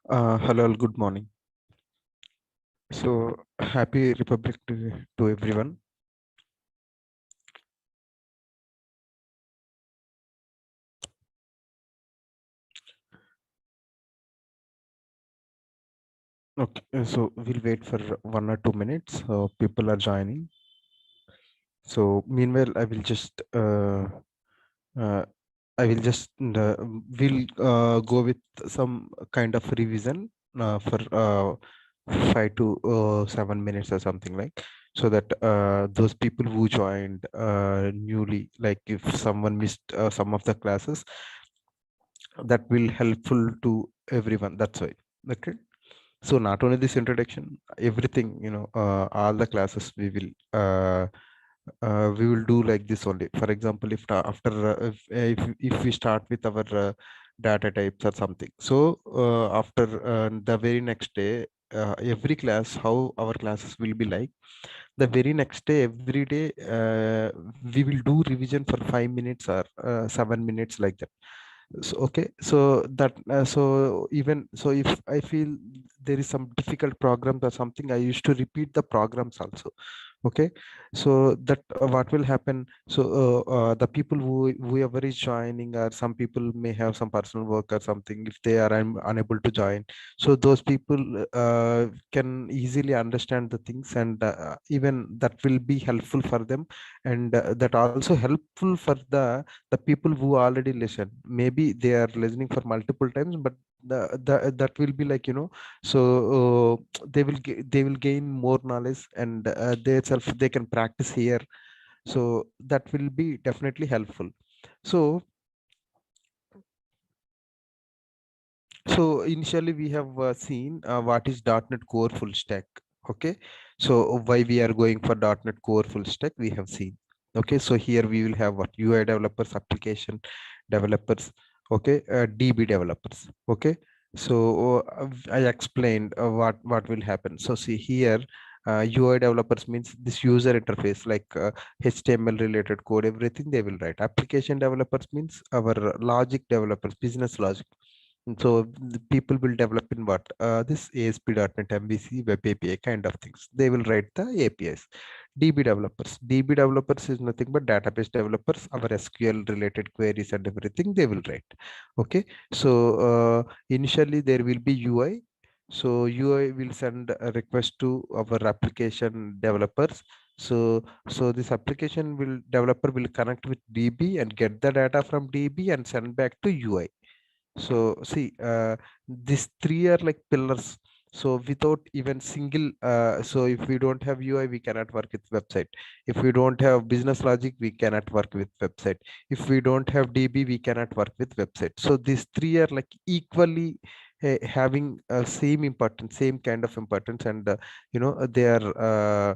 Hello, all, good morning. So, happy Republic to everyone. Okay, so we'll wait for 1 or 2 minutes. People are joining. So, meanwhile, uh, I will just, we'll go with some kind of revision for 5 to 7 minutes or something like, so that those people who joined newly, like if someone missed some of the classes, that will helpful to everyone. That's why. Okay. So not only this introduction, everything, all the classes we will do like this only. For example, if after if we start with our data types or something, so after the very next day, every class, how our classes will be like, the very next day, every day, we will do revision for 5 minutes or 7 minutes, like that. So, okay, so that so even so, if I feel there is some difficult programs or something, I used to repeat the programs also. Okay, so that what will happen, so the people whoever is joining, or some people may have some personal work or something, if they are unable to join, so those people can easily understand the things, and even that will be helpful for them, and that also helpful for the people who already listen. Maybe they are listening for multiple times, but that will be like, so they will gain more knowledge, and they itself, they can practice here. So that will be definitely helpful. So initially we have seen what is .NET Core full stack. Okay, so why we are going for .NET Core full stack, we have seen. Okay, so here we will have what: UI developers, application developers, okay, DB developers. Okay, so I explained what will happen. So see here, UI developers means this user interface, like HTML related code, everything they will write. Application developers means our logic developers, business logic. So the people will develop in what? This ASP.NET MVC web API kind of things. They will write the APIs. DB developers. DB developers is nothing but database developers. Our SQL related queries and everything they will write. Okay. So initially there will be UI. So UI will send a request to our application developers. So this application will developer will connect with DB and get the data from DB and send back to UI. So see, these three are like pillars. So without even single, so if we don't have UI, we cannot work with website. If we don't have business logic, we cannot work with website. If we don't have DB, we cannot work with website. So these three are like equally having same importance, same kind of importance, and they are.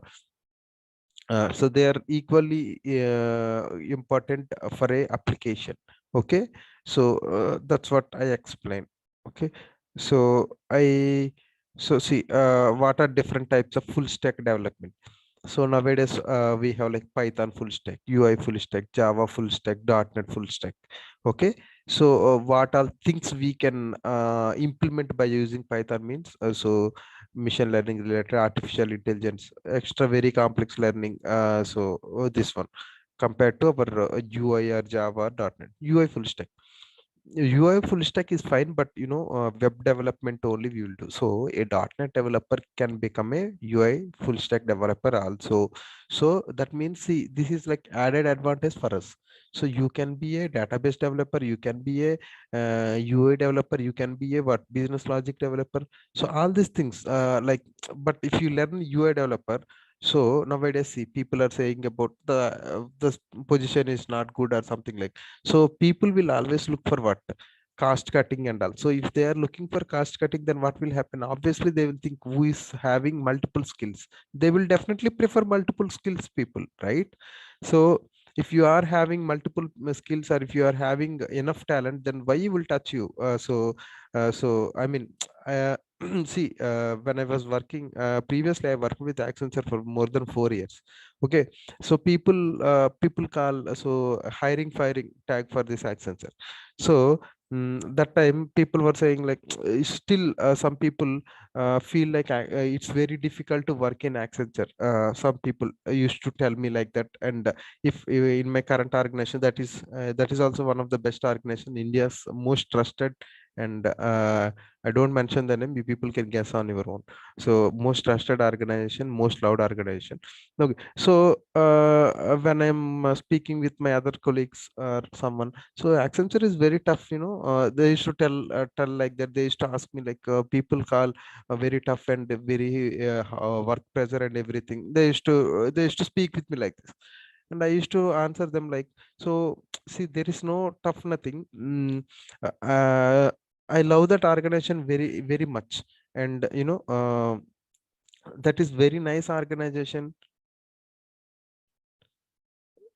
So they are equally important for a application. Okay, so that's what I explained. Okay, so see, what are different types of full stack development. So nowadays we have like Python full stack, UI full stack, Java full stack, .NET full stack. Okay, so what all things we can implement by using Python means, so machine learning related, artificial intelligence, extra very complex learning. This one compared to our UI or Java or .NET. UI full stack. UI full stack is fine, but web development only we will do. So a .NET developer can become a UI full stack developer also. So that means, see, this is like added advantage for us. So you can be a database developer, you can be a UI developer, you can be a what, business logic developer. So all these things, but if you learn UI developer, so nowadays see, people are saying about the position is not good or something like. So people will always look for what? Cost cutting and all. So if they are looking for cost cutting, then what will happen? Obviously, they will think who is having multiple skills. They will definitely prefer multiple skills people, right? So if you are having multiple skills, or if you are having enough talent, then why you will touch you? So I mean, uh, see, when I was working previously, I worked with Accenture for more than 4 years. Okay, so people call, so hiring firing tag for this Accenture. So that time people were saying like still some people feel like it's very difficult to work in Accenture. Some people used to tell me like that. And if in my current organization, that is also one of the best organization, India's most trusted. And I don't mention the name, you people can guess on your own. So most trusted organization, most loved organization. Okay, so when I'm speaking with my other colleagues or someone, so Accenture is very tough, you know. They used to tell like that. They used to ask me like, people call very tough and very work pressure and everything. They used to speak with me like this, and I used to answer them like, so see, there is no tough nothing. I love that organization very very much, and you know, that is very nice organization.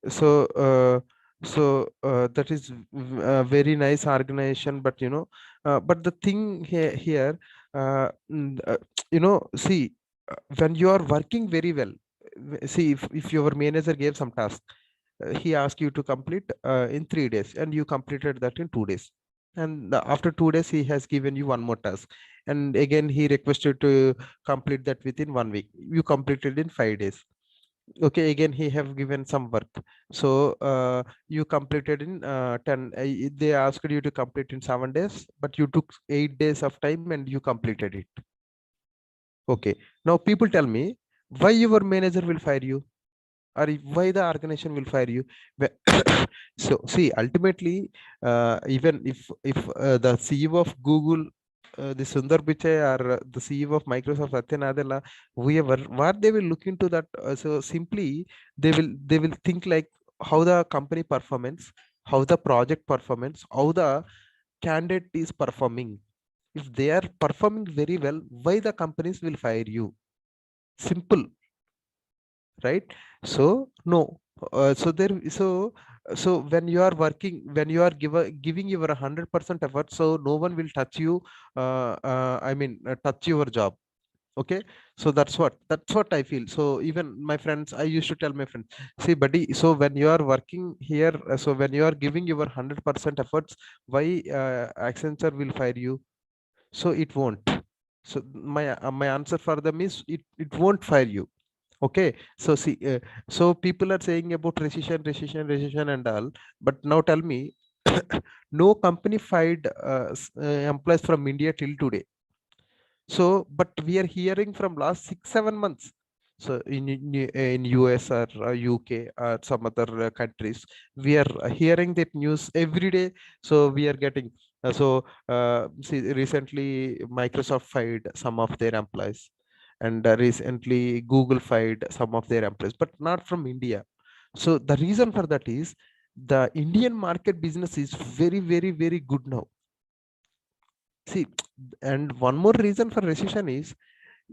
So that is a very nice organization, but you know, but the thing here, you know, see, when you are working very well, see, if your manager gave some task, he asked you to complete in 3 days, and you completed that in 2 days, and after 2 days he has given you one more task, and again he requested to complete that within 1 week. You completed in 5 days. Okay, again he have given some work, so you completed in 10. They asked you to complete in 7 days, but you took 8 days of time and you completed it. Okay, now people tell me, why your manager will fire you, or why the organization will fire you? So see, ultimately, even if the CEO of Google, the Sundar Pichai, or the CEO of Microsoft, Satya Nadella, whoever, what they will look into that, so simply they will think like how the company performance, how the project performance, how the candidate is performing. If they are performing very well, why the companies will fire you? Simple, right? So no, so there, so when you are working, when you are giving your 100% effort, so no one will touch you, I mean, touch your job. Okay, so that's what I feel. So even my friends, I used to tell my friends, see buddy, so when you are working here, so when you are giving your 100% efforts, why Accenture will fire you? So it won't. So my answer for them is, it won't fire you. Okay, so see, so people are saying about recession and all, but now tell me, no company fired employees from India till today. So, but we are hearing from last 6 7 months. So in US or UK or some other countries, we are hearing that news every day. So we are getting. See, recently Microsoft fired some of their employees, and recently Google fired some of their employees, but not from India. So the reason for that is, the Indian market business is very very very good now. See, and one more reason for recession is,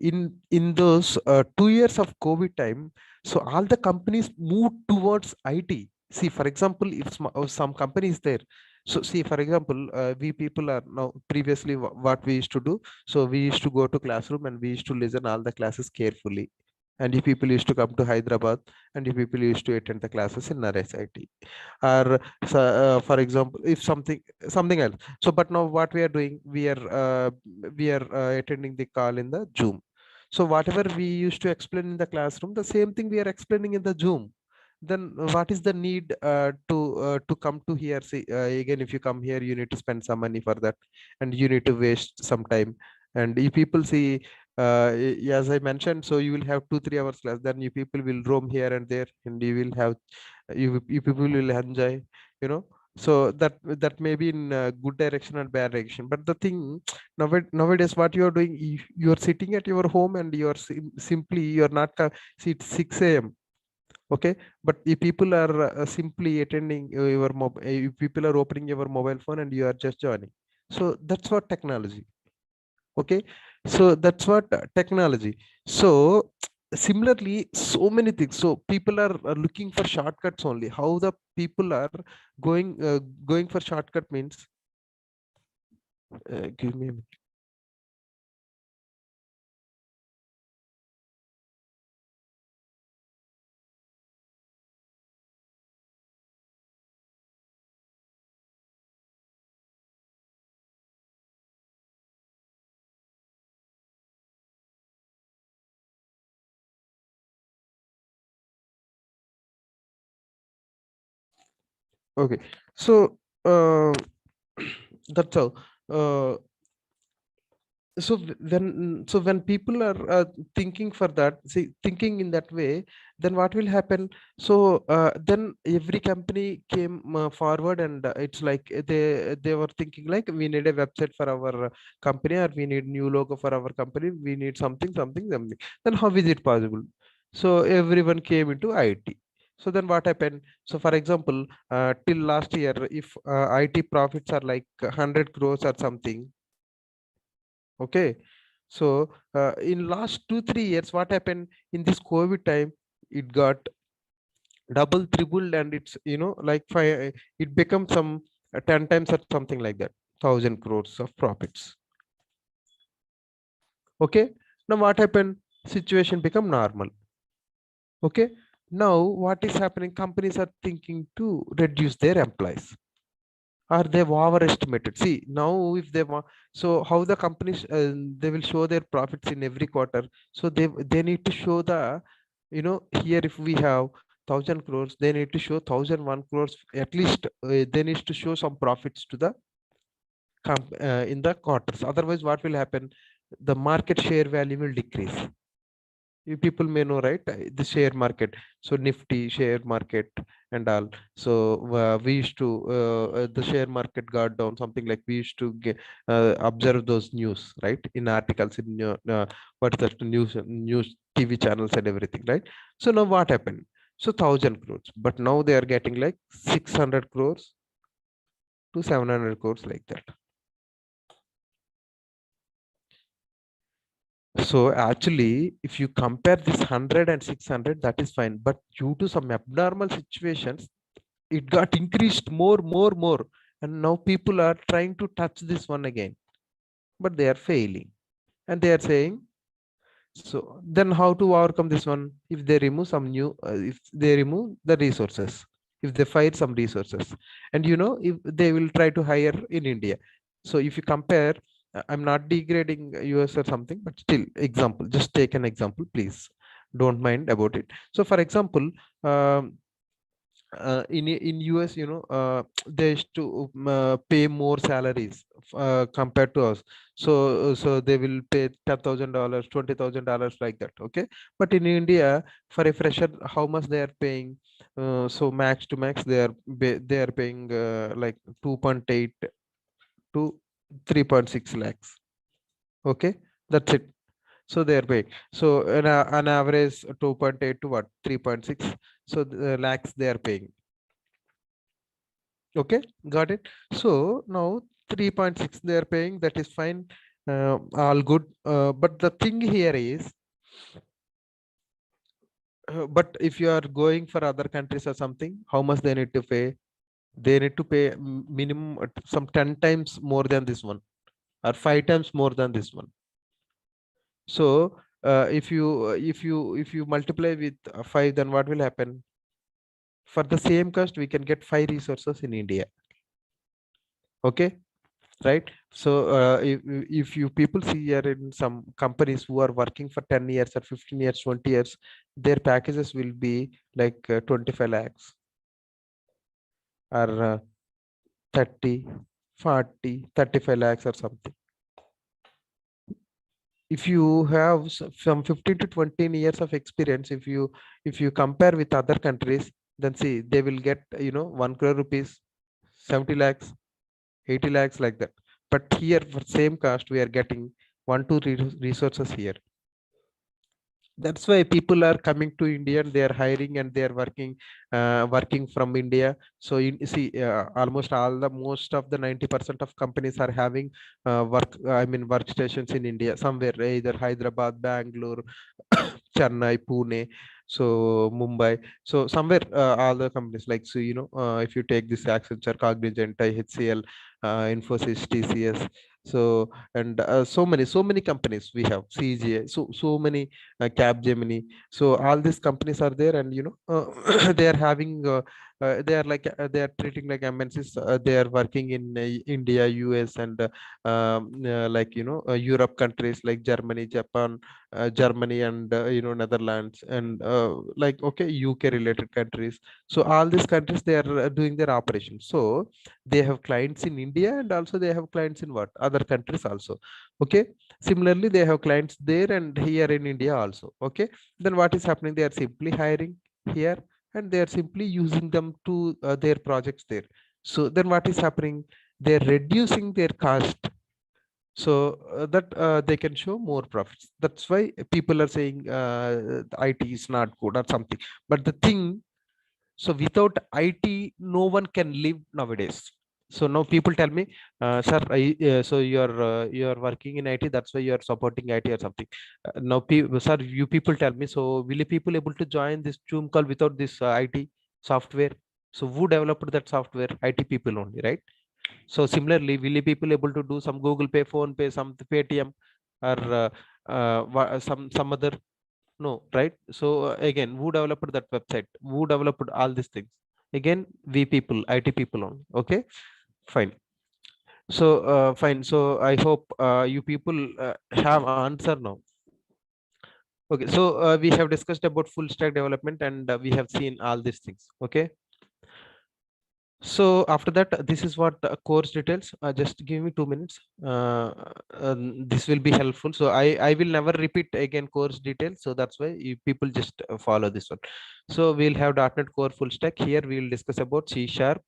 in those 2 years of COVID time, so all the companies moved towards IT. See, for example, if some companies there, so see, for example, we people are now, previously what we used to do, so we used to go to classroom and we used to listen all the classes carefully, and you people used to come to Hyderabad, and you people used to attend the classes in RSIT, or for example, if something else. So but now what we are doing, we are attending the call in the Zoom. So whatever we used to explain in the classroom, the same thing we are explaining in the Zoom. Then what is the need to come to here? See, again, if you come here, you need to spend some money for that, and you need to waste some time. And you people see, as I mentioned, so you will have 2 3 hours class. Then you people will roam here and there, and you will have, you people will enjoy, you know. So that may be in good direction and bad direction. But the thing, nowadays what you are doing, you are sitting at your home, and you are simply, you are not see, it's 6 a.m. Okay, but if people are simply attending your if people are opening your mobile phone and you are just joining. So that's what technology. Okay, so that's what technology. So similarly, so many things. So people are looking for shortcuts only. How the people are going for shortcut means, give me a minute. Okay, so that's how. Uh, when people are thinking for that, see, thinking in that way, then what will happen? So then every company came forward, and it's like they were thinking like, we need a website for our company, or we need new logo for our company, we need something. Then how is it possible? So everyone came into IT. So then what happened? So for example, till last year, if IT profits are like 100 crores or something. Okay, so in last 2 3 years, what happened in this COVID time? It got double, tripled, and it's like five. It become some 10 times or something like that, 1,000 crores of profits. Okay, now what happened? Situation become normal. Okay, now what is happening? Companies are thinking to reduce their employees. Or they've overestimated. See, now if they want, so how the companies they will show their profits in every quarter. So they need to show the, here if we have 1,000 crores, they need to show 1,001 crores at least. They need to show some profits to the in the quarters. Otherwise, what will happen? The market share value will decrease. You people may know, right? The share market, so Nifty share market and all. So we used to the share market got down, something like, we used to observe those news, right, in articles, in what's that, news TV channels and everything, right? So now what happened? So 1,000 crores, but now they are getting like 600 crores to 700 crores, like that. So actually, if you compare this 100 and 600, that is fine. But due to some abnormal situations, it got increased more. And now people are trying to touch this one again, but they are failing. And they are saying, so then how to overcome this one? If they remove some new, if they remove the resources, if they fire some resources, and if they will try to hire in India. So if you compare, I'm not degrading US or something, but still, example, just take an example, please. Don't mind about it. So for example, in US, they used to pay more salaries compared to us. So they will pay $10,000, $20,000, like that. Okay, but in India, for a fresher, how much they are paying? So max to max, they are paying like 2.8 to 3.6 lakhs. Okay, that's it. So they are paying. So an average 2.8 to what, 3.6. So the lakhs they are paying. Okay, got it. So now 3.6 they are paying, that is fine, all good. But the thing here is, but if you are going for other countries or something, how much they need to pay? They need to pay minimum some 10 times more than this one, or 5 times more than this one. So if you multiply with 5, then what will happen? For the same cost, we can get 5 resources in India. Okay, right? So if you people see here in some companies who are working for 10 years or 15 years, 20 years, their packages will be like 25 lakhs, or 30, 40, 35 lakhs or something. If you have some 15 to 20 years of experience, if you compare with other countries, then see, they will get 1 crore rupees, 70 lakhs, 80 lakhs, like that. But here, for same cost, we are getting 1 2 resources here. That's why people are coming to India, and they are hiring, and they are working from India. So you see, almost all the most of the 90% of companies are having workstations in India somewhere, either Hyderabad, Bangalore, Chennai, Pune, so Mumbai. So somewhere, all the companies, like, so if you take this Accenture, Cognizant, HCL, Infosys, TCS, so, and so many companies we have, CGI, so many, Capgemini. So all these companies are there, and they are having they are like they are treating like MNCs. They are working in India, US, and like Europe countries like Germany, Japan, Germany, and Netherlands, and like okay, UK related countries. So all these countries, they are doing their operations. So they have clients in India, and also they have clients in what other countries also. Okay, similarly they have clients there and here in India also. Okay, then what is happening? They are simply hiring here, and they are simply using them to their projects there. So then what is happening? They are reducing their cost, so that they can show more profits. That's why people are saying the IT is not good or something. But the thing, so without IT, no one can live nowadays. So now people tell me, sir, so you're working in IT, that's why you're supporting IT or something. Now, sir, you people tell me, so will you people able to join this Zoom call without this IT software? So who developed that software? IT people only, right? So similarly, will you people able to do some Google Pay, Phone Pay, some Paytm, or some other? No, right? So again, who developed that website? Who developed all these things? Again, we people, IT people only. Okay, fine. So fine. So I hope you people have answer now. Okay, so we have discussed about full stack development, and we have seen all these things. Okay. So after that, this is what course details. Just give me 2 minutes. This will be helpful. So I will never repeat again course details. So that's why you people just follow this one. So we'll have .NET Core full stack. Here we will discuss about C Sharp.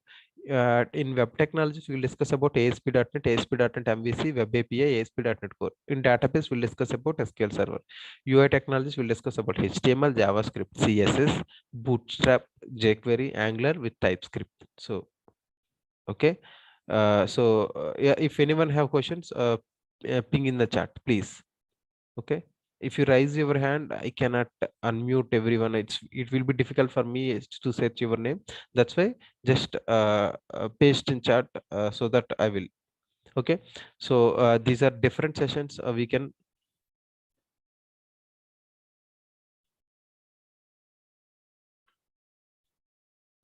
In web technologies, we will discuss about ASP.NET, ASP.NET MVC, Web API, ASP.NET Core. In database, we'll discuss about SQL Server. UI technologies, we'll discuss about HTML, JavaScript, CSS, Bootstrap, jQuery, Angular with TypeScript. So okay, yeah, if anyone have questions, ping in the chat, please. Okay, if you raise your hand, I cannot unmute everyone. It will be difficult for me to search your name. That's why just paste in chat so that I will. Okay, so these are different sessions. We can.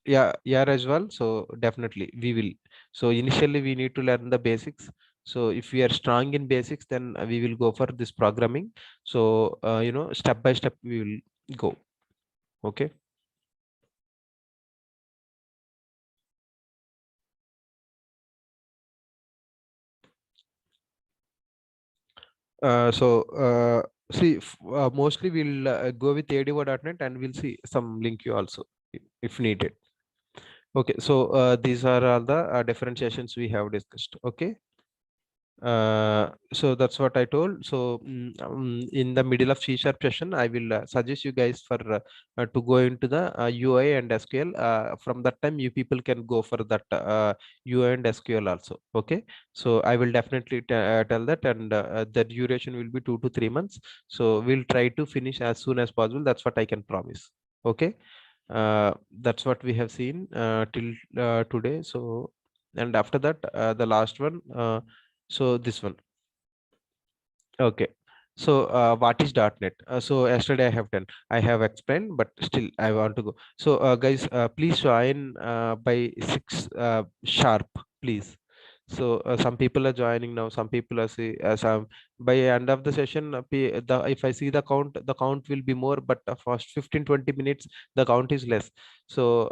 Yeah, as well. So definitely we will. So initially we need to learn the basics. So if we are strong in basics, then we will go for this programming. So step by step we will go. Okay. See, mostly we'll go with ADO.NET, and we'll see some link you also if needed. Okay, so these are all the differentiations we have discussed. Okay. So that's what I told. So in the middle of C# session, I will suggest you guys for to go into the UI and SQL. From that time, you people can go for that UI and SQL also. Okay. So I will definitely tell that, and the duration will be 2 to 3 months. So we'll try to finish as soon as possible. That's what I can promise. Okay. That's what we have seen till today. So, and after that, the last one. So this one. Okay. So what is .NET? So yesterday I have done. I have explained, but still I want to go. So guys, please join by 6 sharp, please. So some people are joining now. Some people are see some by end of the session. If I see the count will be more. But first 15-20 minutes, the count is less. So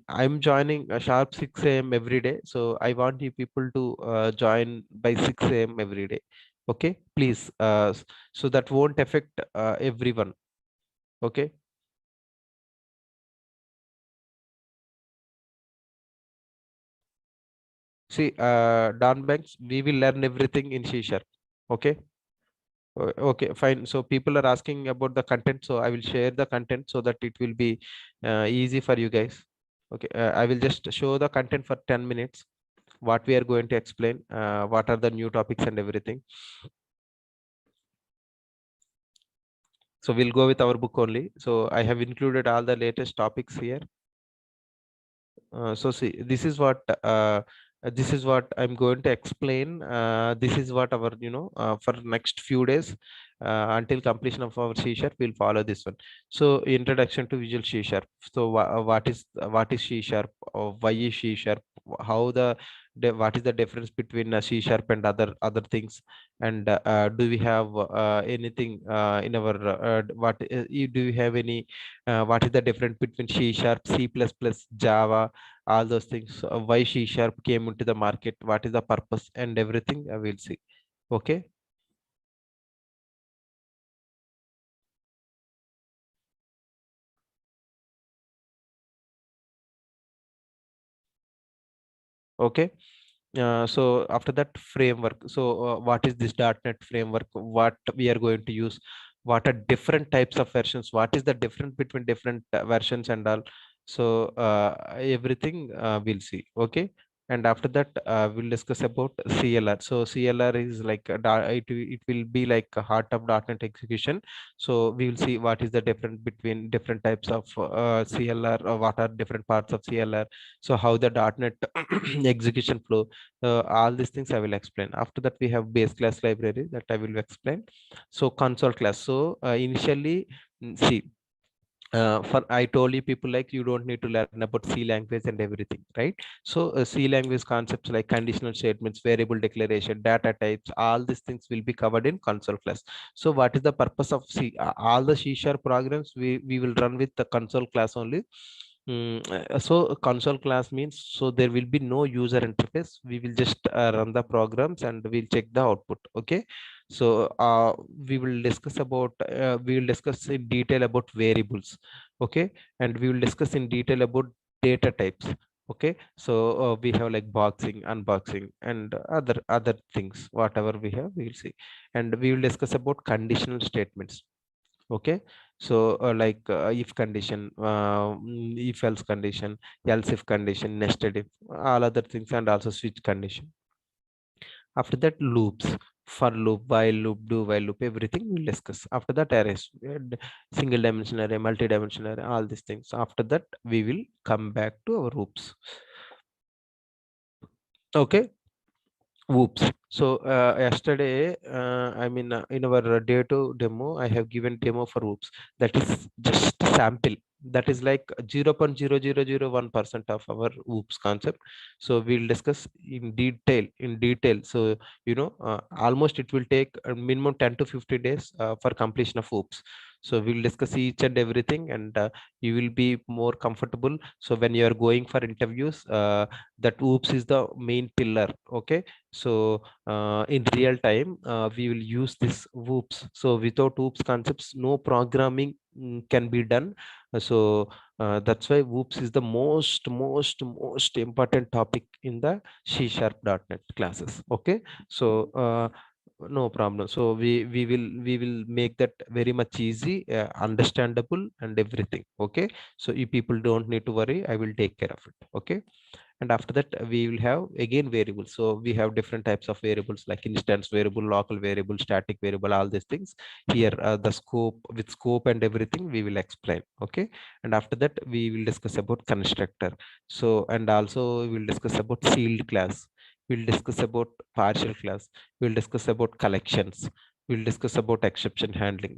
I'm joining sharp 6 a.m. every day. So I want you people to join by 6 a.m. every day. Okay, please. So that won't affect everyone. Okay. See, Don Banks, we will learn everything in C#. Okay. Okay, fine. So people are asking about the content, so I will share the content so that it will be easy for you guys. Okay, I will just show the content for 10 minutes. What we are going to explain, what are the new topics and everything. So we'll go with our book only. So I have included all the latest topics here. So see, this is what this is what I'm going to explain. This is what our, for next few days, until completion of our C sharp, we'll follow this one. So introduction to visual C sharp. So what is C sharp, or why is C sharp, how what is the difference between C sharp and other things, and do we have anything in our do we have any what is the difference between C sharp, C++, Java, all those things, why C sharp came into the market, what is the purpose, and everything we'll see. Okay. Okay. So after that, framework. So what is this .NET framework, what we are going to use, what are different types of versions, what is the difference between different versions and all. So everything we'll see. Okay. And after that, we'll discuss about CLR. So CLR is like it will be like a heart of .NET execution. So we will see what is the difference between different types of CLR, or what are different parts of CLR. So how the .NET execution flow, all these things I will explain. After that, we have base class library that I will explain. So console class. So initially, see, for I told you people, like, you don't need to learn about C language and everything, right? So C language concepts like conditional statements, variable declaration, data types, all these things will be covered in console class. So what is the purpose of C? All the C sharp programs we will run with the console class only. So console class means, so there will be no user interface. We will just run the programs and we'll check the output. Okay. So we will discuss in detail about variables. Okay. And we will discuss in detail about data types. Okay. So we have like boxing, unboxing, and other things, whatever we have, we will see. And we will discuss about conditional statements. Okay. So like if condition, if else condition, else if condition, nested if, all other things, and also switch condition. After that, loops, for loop, while loop, do while loop, everything we'll discuss. After that, arrays, single dimensional array, multi-dimensional array, all these things. After that, we will come back to our loops. Okay. Whoops. So yesterday, I mean, in our day two demo, I have given demo for whoops. That is just sample. That is like 0.0001% of our whoops concept. So we'll discuss in detail. In detail. So almost it will take a minimum 10 to 50 days for completion of whoops. So we'll discuss each and everything, and you will be more comfortable. So when you are going for interviews, that whoops is the main pillar. Okay. So in real time, we will use this whoops. So without whoops concepts, no programming can be done. So that's why whoops is the most important topic in the C sharp .NET classes. Okay. So no problem. So we will make that very much easy, understandable, and everything. Okay. So you people don't need to worry, I will take care of it. Okay. And after that, we will have again variables. So we have different types of variables, like instance variable, local variable, static variable, all these things. Here the scope, with scope and everything we will explain. Okay. And after that, we will discuss about constructor. So, and also we will discuss about sealed class, we'll discuss about partial class, we'll discuss about collections, we'll discuss about exception handling,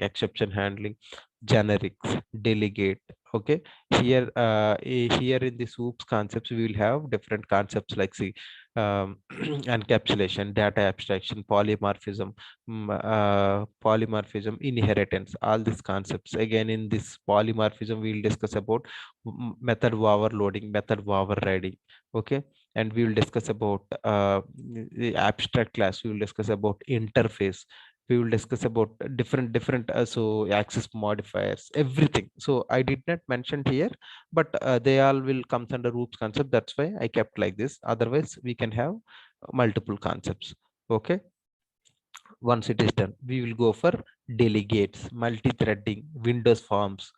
generics, delegate. Okay. Here here in the soups concepts, we will have different concepts, like, see, encapsulation, data abstraction, polymorphism, inheritance, all these concepts. Again, in this polymorphism, we will discuss about method overloading, method overriding. Okay. And we will discuss about the abstract class, we will discuss about interface, we will discuss about different so access modifiers, everything. So I did not mention here, but they all will come under oops concept. That's why I kept like this. Otherwise, we can have multiple concepts. Okay. Once it is done, we will go for delegates, multi-threading, windows forms,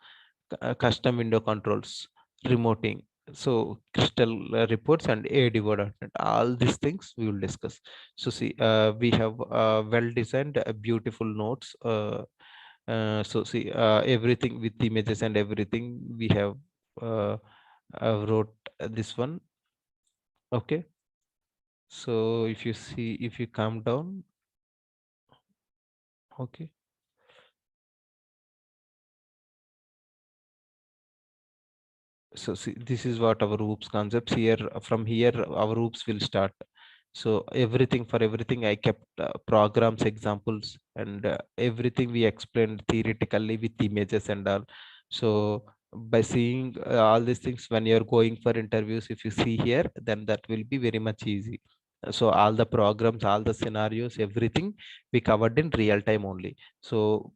custom window controls, remoting, so crystal reports, and ADO.NET. All these things we will discuss. So see, we have well designed beautiful notes. So see, everything with images and everything we have wrote this one. Okay. So if you see, if you come down, okay. So see, this is what our oops concepts here. From here, our oops will start. So everything, for everything, I kept programs, examples, and everything we explained theoretically with images and all. So by seeing all these things, when you're going for interviews, if you see here, then that will be very much easy. So all the programs, all the scenarios, everything we covered in real time only. So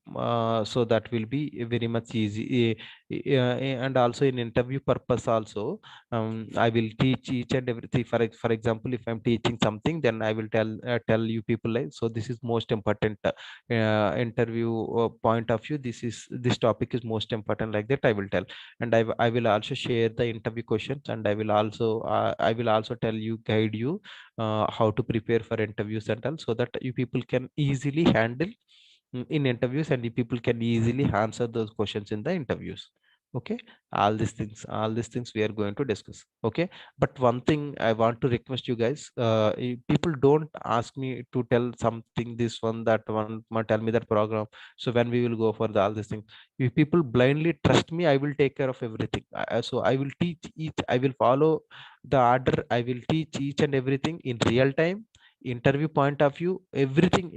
so that will be very much easy. And also in interview purpose also, I will teach each and everything. For example, if I'm teaching something, then I will tell you people, like, so this is most important interview point of view. This topic is most important, like that I will tell. And I will also share the interview questions, and I will also tell you, guide you how to prepare for interviews and all, so that you people can easily handle in interviews, and the people can easily answer those questions in the interviews. Okay, all these things we are going to discuss. Okay, but one thing I want to request you guys, people don't ask me to tell something, this one, that one, tell me that program. So when we will go for all these things, if people blindly trust me, I will take care of everything. So I will teach each, I will follow the order, I will teach each and everything in real time, interview point of view, everything,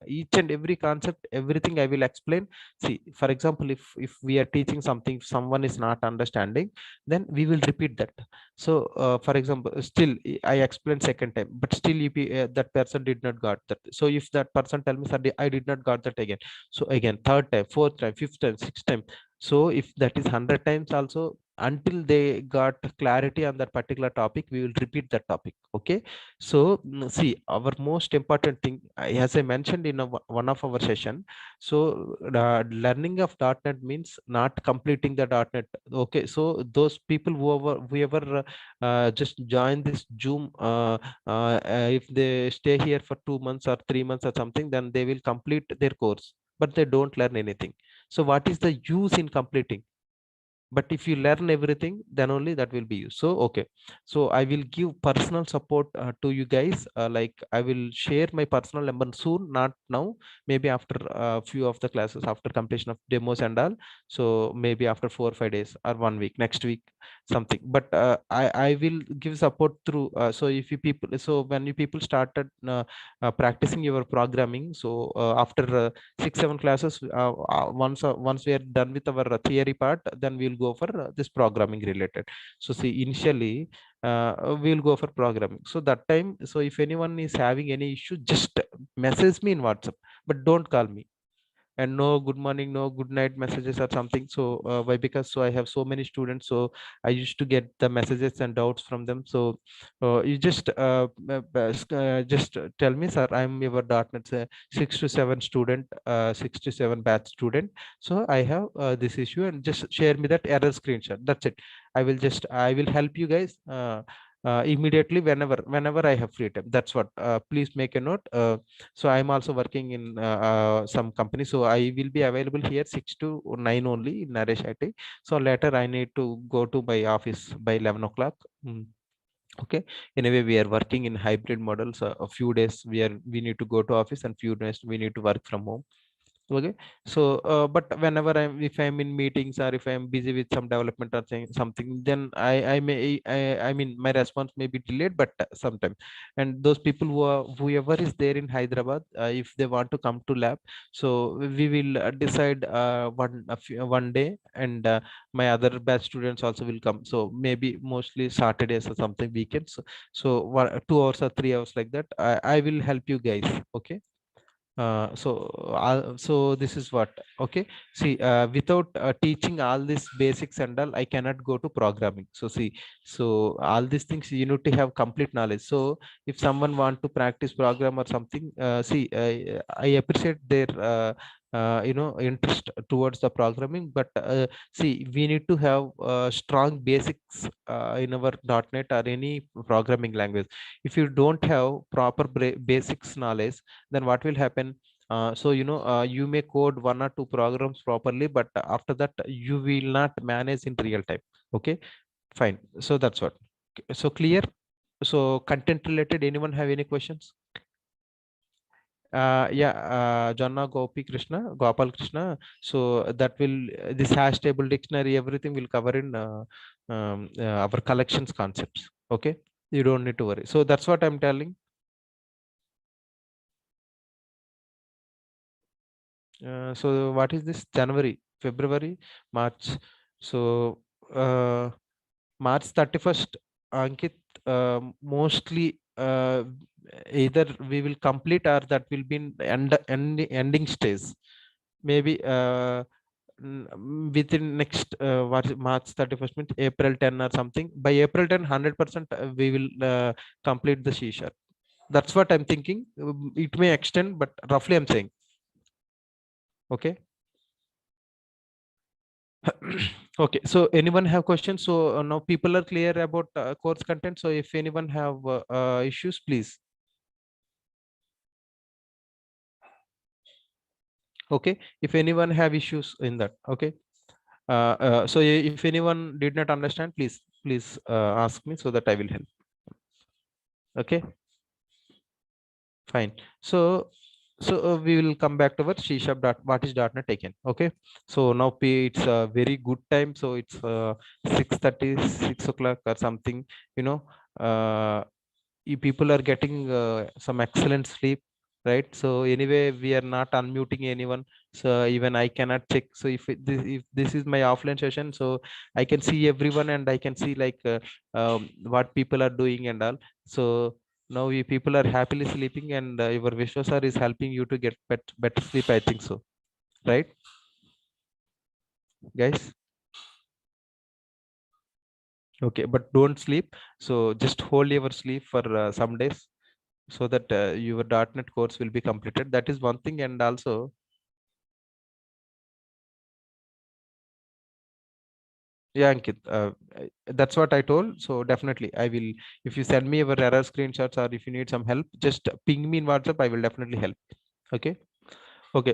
each and every concept, everything I will explain. See, for example, if we are teaching something, if someone is not understanding, then we will repeat that. So for example, still I explained second time, but still if that person did not got that. So if that person tell me, "Sir, I did not got that again," so again, third time, fourth time, fifth time, sixth time. So if that is 100 times also, until they got clarity on that particular topic, we will repeat that topic. Okay. So see, our most important thing, as I mentioned in one of our session, so learning of .NET means not completing the .NET. Okay, so those people whoever just join this Zoom, if they stay here for 2 months or 3 months or something, then they will complete their course, but they don't learn anything. So what is the use in completing? But if you learn everything, then only that will be used. So okay, so I will give personal support to you guys, like I will share my personal number soon, not now, maybe after a few of the classes, after completion of demos and all. So maybe after 4 or 5 days or 1 week, next week, something. But I will give support through, so if you people, so when you people started practicing your programming, so after 6 7 classes, once we are done with our theory part, then we'll go for this programming related. So see, initially we'll go for programming. So that time, so if anyone is having any issue, just message me in WhatsApp, but don't call me. And no good morning, no good night messages or something. So why? Because so I have so many students, so I used to get the messages and doubts from them. So you just tell me, "Sir, I'm your .NET 6 to 7 student, 6 to 7 batch student, so I have this issue," and just share me that error screenshot. That's it. I will help you guys immediately, whenever I have free time. That's what, please make a note. So I'm also working in some company, so I will be available here 6 to 9 only in Naresh IT. So later I need to go to my office by 11 o'clock. Okay. Anyway, we are working in hybrid models. A few days we need to go to office, and few days we need to work from home. Okay. So but whenever if I'm in meetings, or if I'm busy with some development or something, then I mean, my response may be delayed, but sometime. And those people whoever is there in Hyderabad, if they want to come to lab, so we will decide one day, and my other batch students also will come. So maybe mostly Saturdays or something, weekends. So 2 hours or 3 hours, like that, I will help you guys. Okay. So this is what. Okay. See, without teaching all these basics and all, I cannot go to programming. So see, so all these things you need to have complete knowledge. So if someone want to practice program or something, see, I appreciate their interest towards the programming, but see, we need to have strong basics in our .NET or any programming language. If you don't have proper basics knowledge, then what will happen? So you may code one or two programs properly, but after that you will not manage in real time. Okay, fine. So that's what. So clear. So content related, anyone have any questions? Jonna Gopi Krishna, Gopal Krishna. So that will this hash table dictionary, everything will cover in our collections concepts. Okay, you don't need to worry. So that's what I'm telling. So what is this? January, February, March. So March 31st, Ankit, mostly either we will complete or that will be in ending stage. Maybe within next what is March 31st means April 10 or something. By April 10, 100% we will complete the C sharp. That's what I'm thinking. It may extend, but roughly I'm saying. Okay. Okay, so anyone have questions? So now people are clear about course content. So if anyone have issues, please. Okay, if anyone have issues in that. Okay, so if anyone did not understand, please ask me so that I will help. Okay, fine. So we will come back to our C sharp dot what is .NET again. Okay, so now it's a very good time. So it's 6:30, 6 o'clock or something. You know, you people are getting some excellent sleep, right? So anyway, we are not unmuting anyone, so even I cannot check. So if this is my offline session, so I can see everyone and I can see like what people are doing and all. So now you people are happily sleeping and your Vishwasar is helping you to get better sleep, I think so, right guys? Okay, but don't sleep. So just hold your sleep for some days so that your .NET course will be completed. That is one thing. And also, yeah, Ankit, that's what I told. So definitely, I will. If you send me your error screenshots or if you need some help, just ping me in WhatsApp. I will definitely help. Okay. Okay,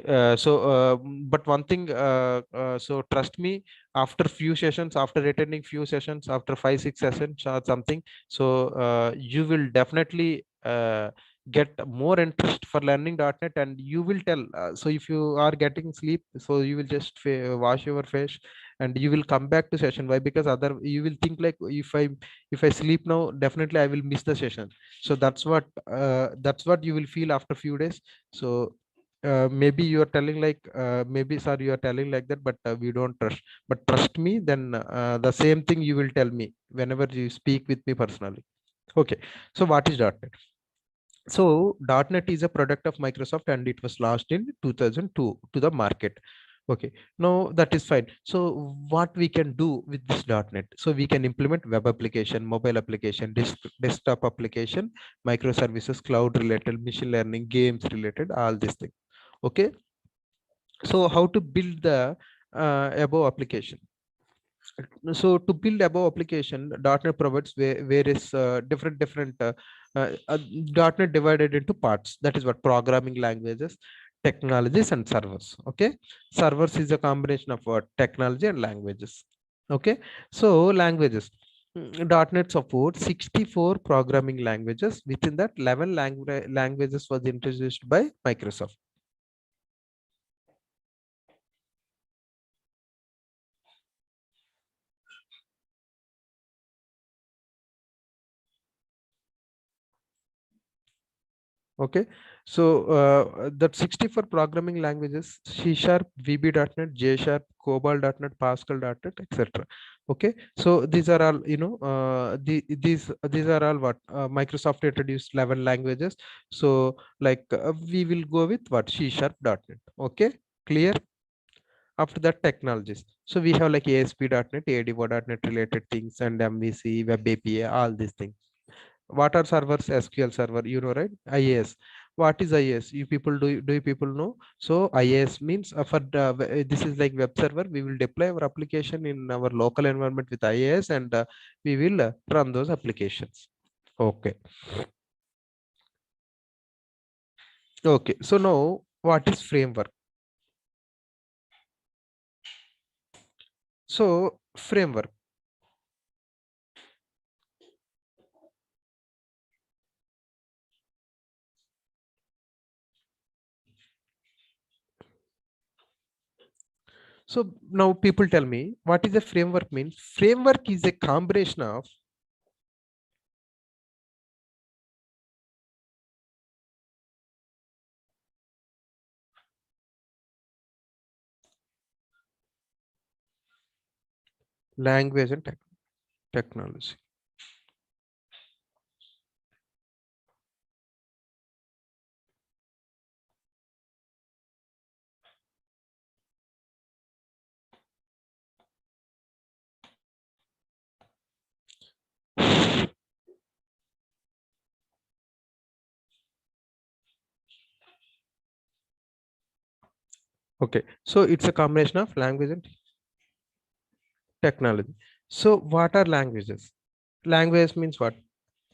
but one thing, so trust me, after few sessions, after attending few sessions, after 5, 6 sessions or something, so you will definitely get more interest for learning .NET and you will tell. So if you are getting sleep, so you will just wash your face and you will come back to session. Why? Because other you will think like if I sleep now, definitely I will miss the session. So that's what you will feel after few days. So maybe you are telling like maybe sir you are telling like that, but we don't trust, but trust me, then the same thing you will tell me whenever you speak with me personally. Okay, so what is .NET? So .NET is a product of Microsoft and it was launched in 2002 to the market. Okay, now that is fine. So what we can do with this .NET? So we can implement web application, mobile application, desktop application, microservices, cloud related, machine learning, games related, all these things. Okay, so how to build the above application? So to build above application, .NET provides various different .NET divided into parts. That is what programming languages, technologies, and servers. Okay, servers is a combination of technology and languages. Okay, so languages. .NET supports 64 programming languages. Within that, 11 languages was introduced by Microsoft. Okay, so that 64 programming languages: C sharp, VB.NET, J sharp, COBOL.NET, Pascal.NET, etc. Okay, so these are all these are all what Microsoft introduced 11 languages. So like we will go with what C sharp.NET. Okay, clear. After that, technologies. So we have like ASP.NET, ADO.NET related things, and MVC, Web API, all these things. What are servers? SQL server, you know, right? IAS. What is IAS? You people do you people know? So IAS means this is like web server. We will deploy our application in our local environment with IAS and we will run those applications. Okay. Okay. So now what is framework? So framework. So now people tell me, what is a framework means? Framework is a combination of language and technology. Okay, so it's a combination of language and technology. So what are languages? Language means what?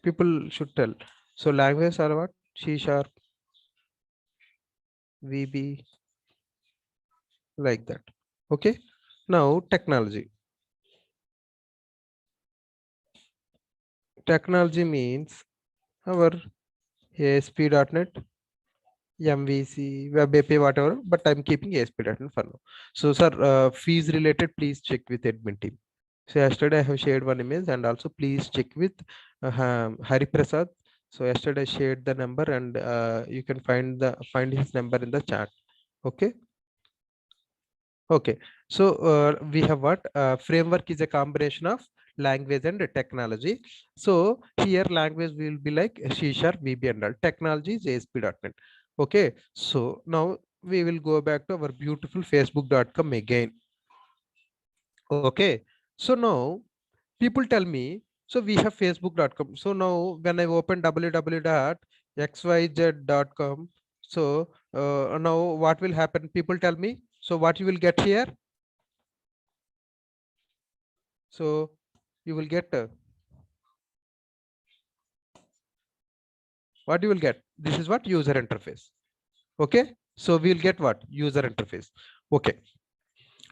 People should tell. So languages are what? C sharp, VB, like that. Okay. Now technology. Technology means our ASP.NET, MVC, Web API, whatever, but I'm keeping ASP.NET for now. So, sir, fees related, please check with admin team. So yesterday I have shared one image, and also please check with Hari Prasad. So yesterday I shared the number, and you can find his number in the chat. Okay. Okay. So we have what framework is a combination of language and technology. So here language will be like C sharp, VB and all. Technology is ASP.NET. Okay. So now we will go back to our beautiful facebook.com again. Okay. So now people tell me, so we have facebook.com. So now when I open www.xyz.com, so now what will happen? People tell me, so what you will get here? So you will get what you will get. This is what user interface. Okay. So we will get what user interface. Okay.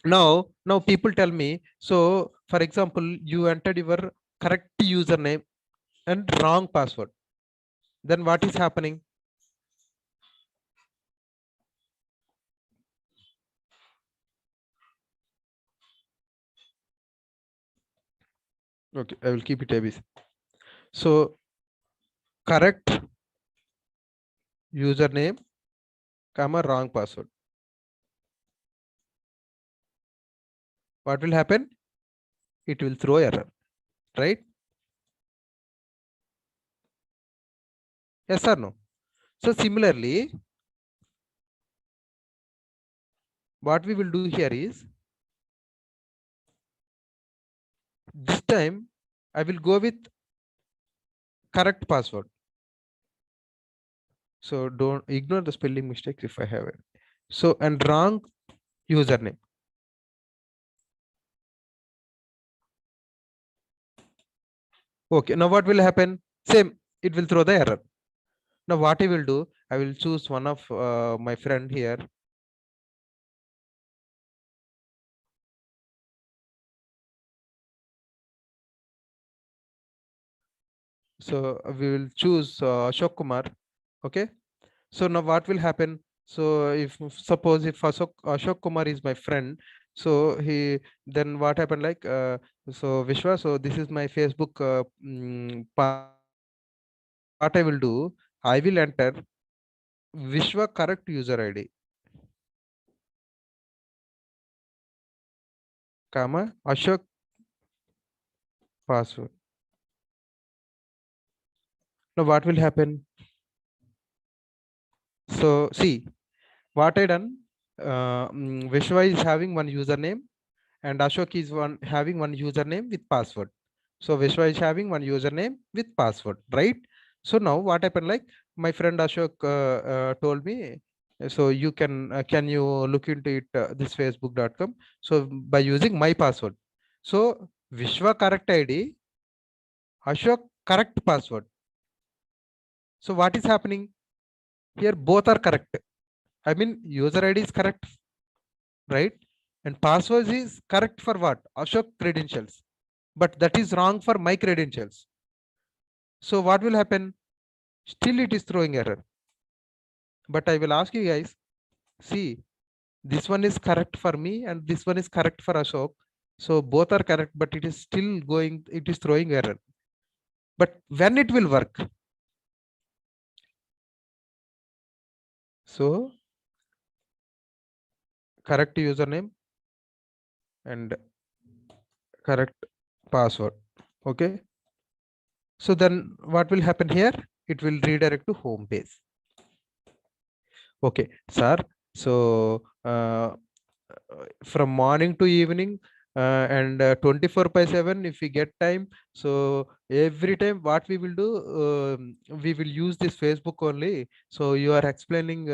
Now people tell me, so for example, you entered your correct username and wrong password. Then what is happening? Okay, I will keep it ABC. So correct username, comma wrong password. What will happen? It will throw error, right? Yes or no? So similarly, what we will do here is, this time I will go with correct password. So don't ignore the spelling mistakes if I have it. So and wrong username. Okay, now what will happen? Same, it will throw the error. Now what I will do, I will choose one of my friend here. So we will choose Ashok Kumar. Okay. So now what will happen? So if suppose if Ashok Kumar is my friend, so then what happened, like so Vishwa, so this is my Facebook what I will do, I will enter Vishwa correct user ID, comma Ashok password. Now what will happen? So see what I done. Vishwa is having one username and Ashok is having one username with password. So Vishwa is having one username with password, right? So now what happened? Like my friend Ashok told me, so you can you look into it this facebook.com. So by using my password. So Vishwa correct ID, Ashok correct password. So what is happening here? Both are correct. I mean user ID is correct, right? And password is correct for what? Ashok credentials. But that is wrong for my credentials. So what will happen? Still it is throwing error. But I will ask you guys, see, This one is correct for me and this one is correct for Ashok. So both are correct, but it is still going, it is throwing error. But when it will work? So correct username and correct password. Okay. So then what will happen here? It will redirect to home page. Okay, sir. So from morning to evening and 24/7 if we get time, so every time what we will do, we will use this Facebook only. So you are explaining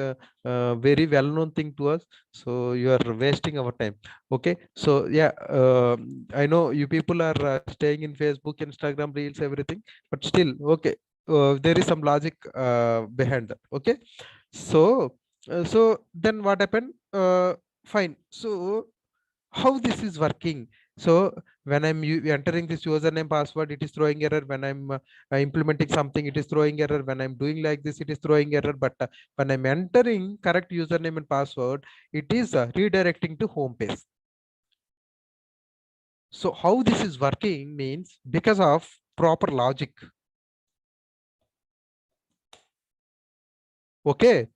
very well known thing to us, so you are wasting our time. Okay, so yeah, I know you people are staying in Facebook, Instagram reels, everything, but still okay, there is some logic behind that. Okay, so so then what happened? Fine. So how this is working? So when I'm entering this username password, it is throwing error. When I'm implementing something, it is throwing error. When I'm doing like this, it is throwing error. But when I'm entering correct username and password, it is redirecting to home page. So how this is working means because of proper logic. Okay.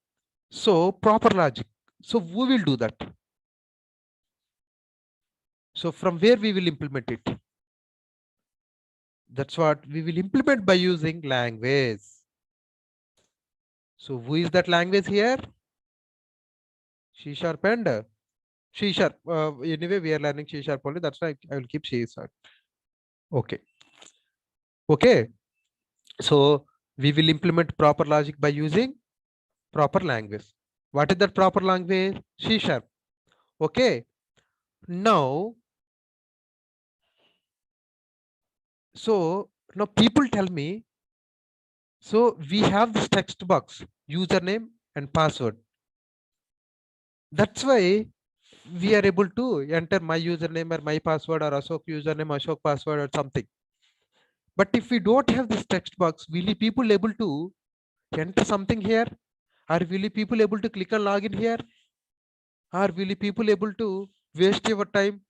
So proper logic. So who will do that? So from where we will implement it? That's what we will implement by using language. So who is that language here? C sharp and C sharp. Anyway, we are learning C sharp only. That's why I will keep C sharp. Okay. Okay. So we will implement proper logic by using proper language. What is that proper language? C sharp. Okay. Now, so now people tell me, so we have this text box, username and password. That's why we are able to enter my username or my password or Ashok username, Ashok password or something. But if we don't have this text box, will you people able to enter something here? Or will you people able to click on login here? Or will you people able to waste your time?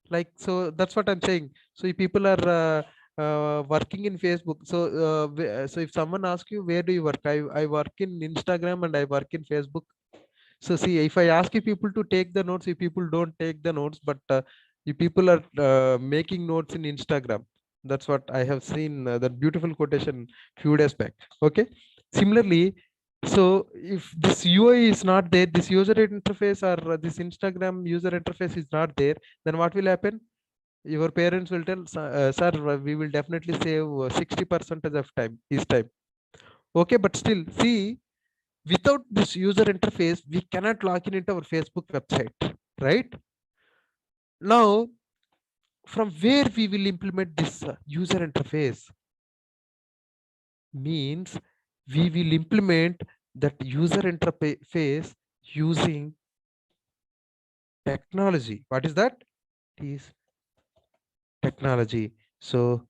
Like, so that's what I'm saying. So if people are working in Facebook, so so if someone asks you where do you work, I work in Instagram and I work in Facebook. So see, if I ask you people to take the notes, you people don't take the notes, but you people are making notes in Instagram. That's what I have seen, that beautiful quotation few days back. Okay. Similarly, so if this UI is not there, this user interface or this Instagram user interface is not there, then what will happen? Your parents will tell, sir, we will definitely save 60% of time, his time. Okay, but still, see, without this user interface, we cannot log in into our Facebook website, right? Now, from where we will implement this user interface means we will implement that user interface using technology. What is that? It is technology. So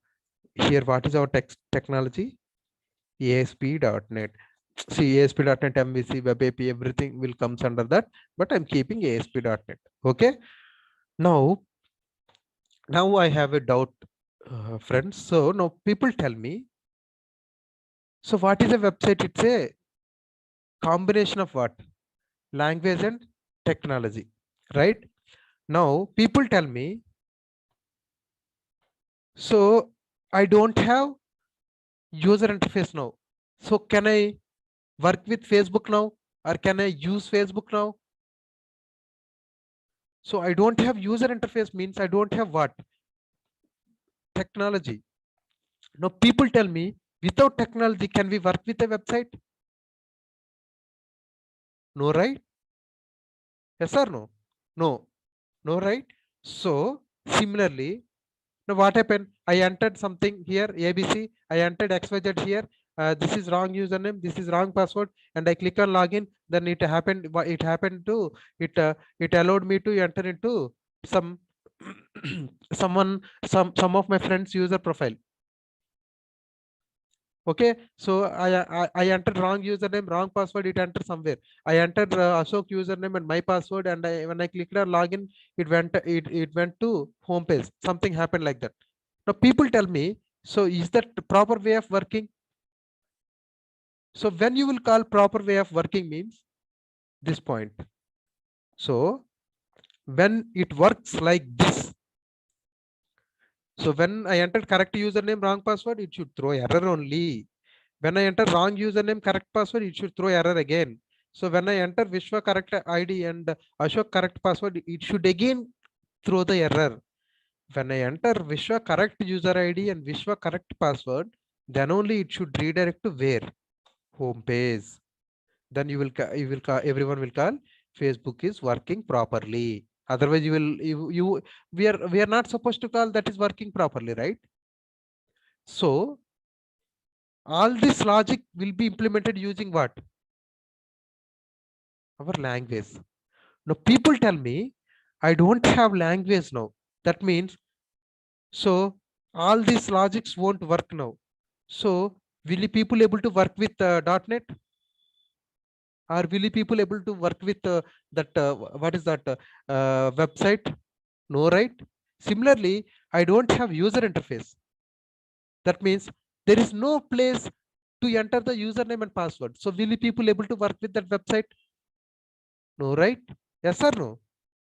here, what is our technology? ASP.NET. See, ASP.NET, MVC, Web API, everything will comes under that, but I'm keeping ASP.NET. Okay. Now I have a doubt, friends. So now people tell me, so what is a website? It's a combination of what? Language and technology, right? Now people tell me, so I don't have user interface now. So can I work with Facebook now, or can I use Facebook now? So I don't have user interface means I don't have what? Technology. Now people tell me, without technology, can we work with a website? No, right? Yes or no? No, no, right? So similarly, now what happened? I entered something here, ABC. I entered XYZ here. This is wrong username. This is wrong password, and I click on login. Then it happened. It happened to it. It allowed me to enter into some some of my friends' user profile. Okay, so I entered wrong username, wrong password, it entered somewhere. I entered Ashok username and my password, and when I clicked on login, it went to home page. Something happened like that. Now people tell me, so is that the proper way of working? So when you will call proper way of working means this point. So when it works like this, so when I entered correct username, wrong password, it should throw error only. When I enter wrong username, correct password, it should throw error again. So when I enter Vishwa correct ID and Ashok correct password, it should again throw the error. When I enter Vishwa correct user ID and Vishwa correct password, then only it should redirect to where? Home page. Then everyone will call Facebook is working properly. Otherwise, we are not supposed to call that is working properly, right? So all this logic will be implemented using what? Our language. Now people tell me I don't have language now. That means, so all these logics won't work now. So will you people able to work with .NET, or will you people able to work with that what is that website? No, right? Similarly, I don't have user interface. That means there is no place to enter the username and password. So will you people able to work with that website? No, right? Yes or no?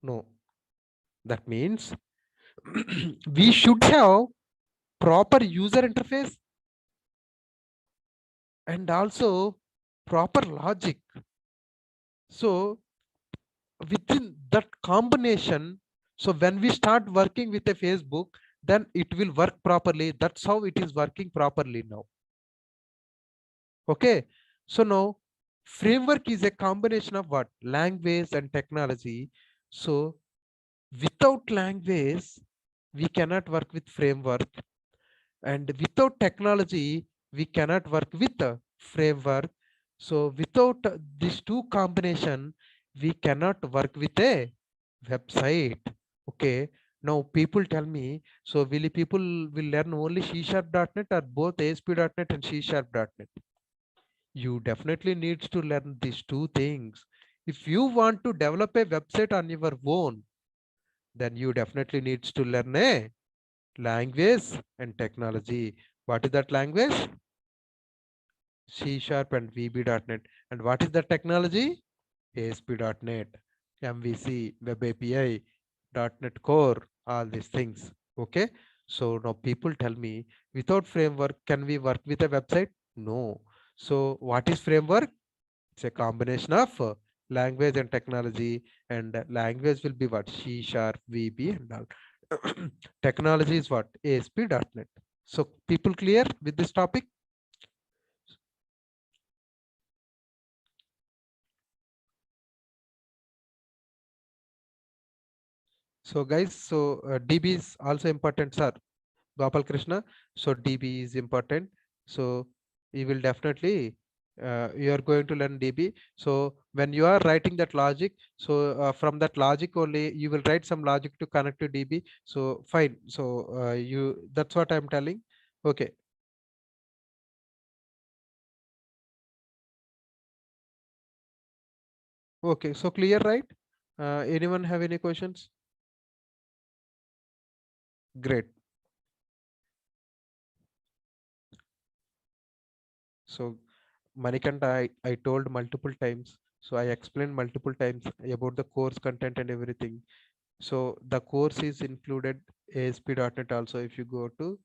No. That means we should have proper user interface and also proper logic. So within that combination, so when we start working with a Facebook, then it will work properly. That's how it is working properly now. Okay, so now framework is a combination of what? Language and technology. So without language, we cannot work with framework, and without technology we cannot work with a framework. So without these two combination, we cannot work with a website. Okay, now people tell me, so will people will learn only csharp.net or both asp.net and csharp.net? You definitely needs to learn these two things. If you want to develop a website on your own, then you definitely needs to learn a language and technology. What is that language? C# and VB.NET. And what is the technology? ASP.NET, MVC, Web API, .NET Core, all these things. Okay. So now people tell me, without framework, can we work with a website? No. So what is framework? It's a combination of language and technology, and language will be what? C#, VB, and all. Technology is what? ASP.NET. So people clear with this topic? So guys, so DB is also important, sir. Gopal Krishna. So DB is important. So you will definitely you are going to learn DB. So when you are writing that logic, so from that logic only you will write some logic to connect to DB. So fine. So that's what I'm telling. Okay. Okay. So clear, right? Anyone have any questions? Great. So Manikanta, I told multiple times. So I explained multiple times about the course content and everything. So the course is included ASP.NET also. If you go to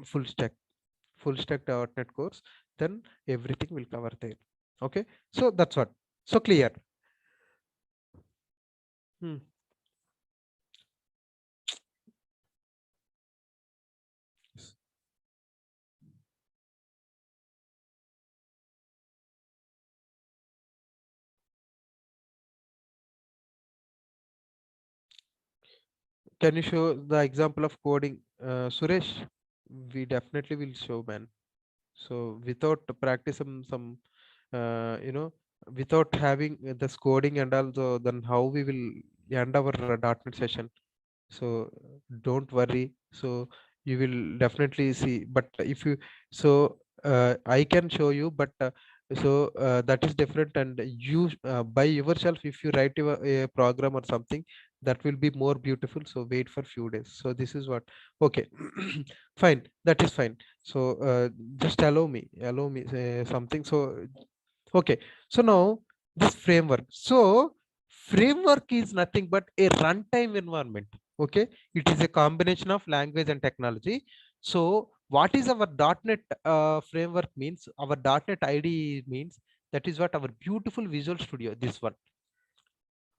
full stack.NET course, then everything will cover there. Okay, so that's what. So clear. Hmm. Can you show the example of coding, Suresh? We definitely will show, man. So without practice some without having this coding and also, then how we will end our .NET session? So don't worry. So you will definitely see. But if you, I can show you, but that is different, and you by yourself, if you write a program or something, that will be more beautiful. So wait for few days. So this is what, okay. Fine, that is fine. So just allow me something. So okay, so now this framework. So framework is nothing but a runtime environment. Okay, it is a combination of language and technology. So what is our .NET framework means? Our .NET IDE means, that is what our beautiful Visual Studio. This one.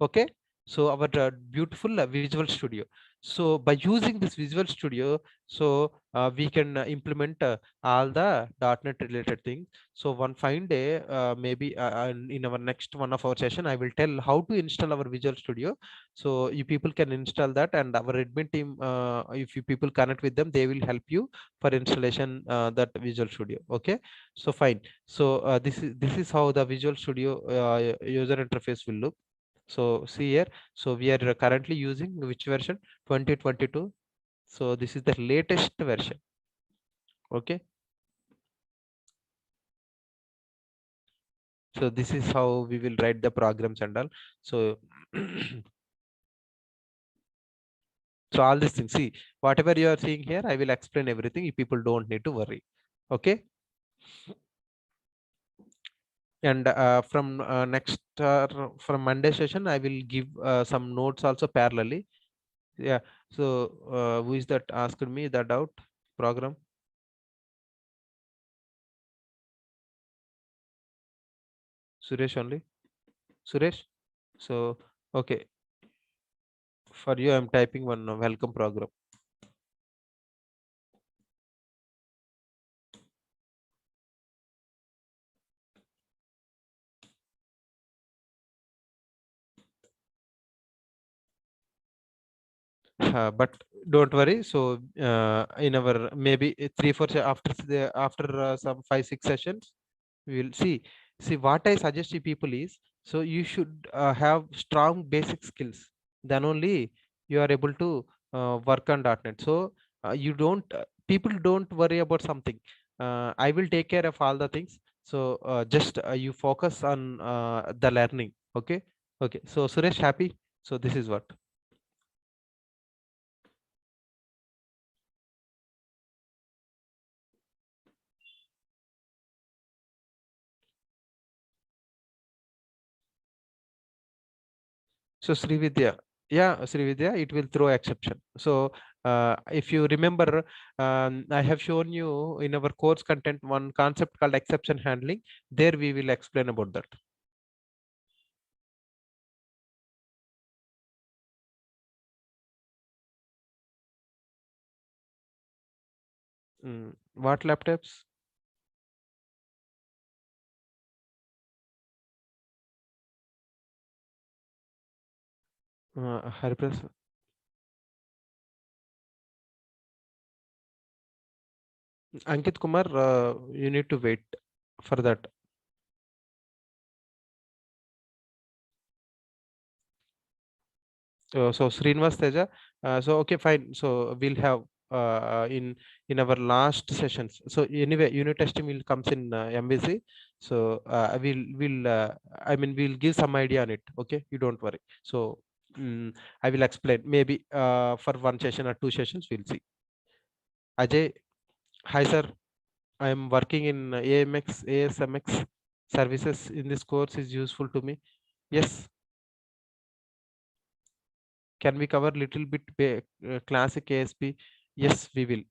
Okay, so our beautiful Visual Studio. So by using this Visual Studio, so we can implement all the .NET related things. So one fine day, maybe in our next one of our session, I will tell how to install our Visual Studio. So you people can install that, and our admin team, if you people connect with them, they will help you for installation that Visual Studio. Okay, so fine. So this is how the Visual Studio user interface will look. So see here, so we are currently using which version? 2022. So this is the latest version. Okay, so this is how we will write the programs and all. So so all these things, see, whatever you are seeing here, I will explain everything. You people don't need to worry. Okay, and from from Monday session, I will give some notes also parallelly. Yeah, so who is that asked me the doubt? Program Suresh only. Suresh. So okay, for you I'm typing one welcome program. But don't worry. So in our maybe 3 4 after some 5 6 sessions, we will see what I suggest to people is, so you should have strong basic skills, then only you are able to work on .NET. So you don't people don't worry about something. I will take care of all the things. So just you focus on the learning. Okay, okay. So Suresh, happy? So this is what. So Srividya, yeah, Srividya, it will throw exception. So if you remember, I have shown you in our course content one concept called exception handling. There we will explain about that. What laptops? Harpreet, Ankit Kumar, you need to wait for that. So Srinivas Teja, so okay, fine. So we'll have in our last sessions. So anyway, unit testing will comes in MVC. So I mean we'll give some idea on it. Okay, you don't worry. So I will explain maybe for one session or two sessions. We'll see. Ajay, hi sir. I am working in ASMX services. In this course is useful to me. Yes. Can we cover little bit classic ASP? Yes, we will.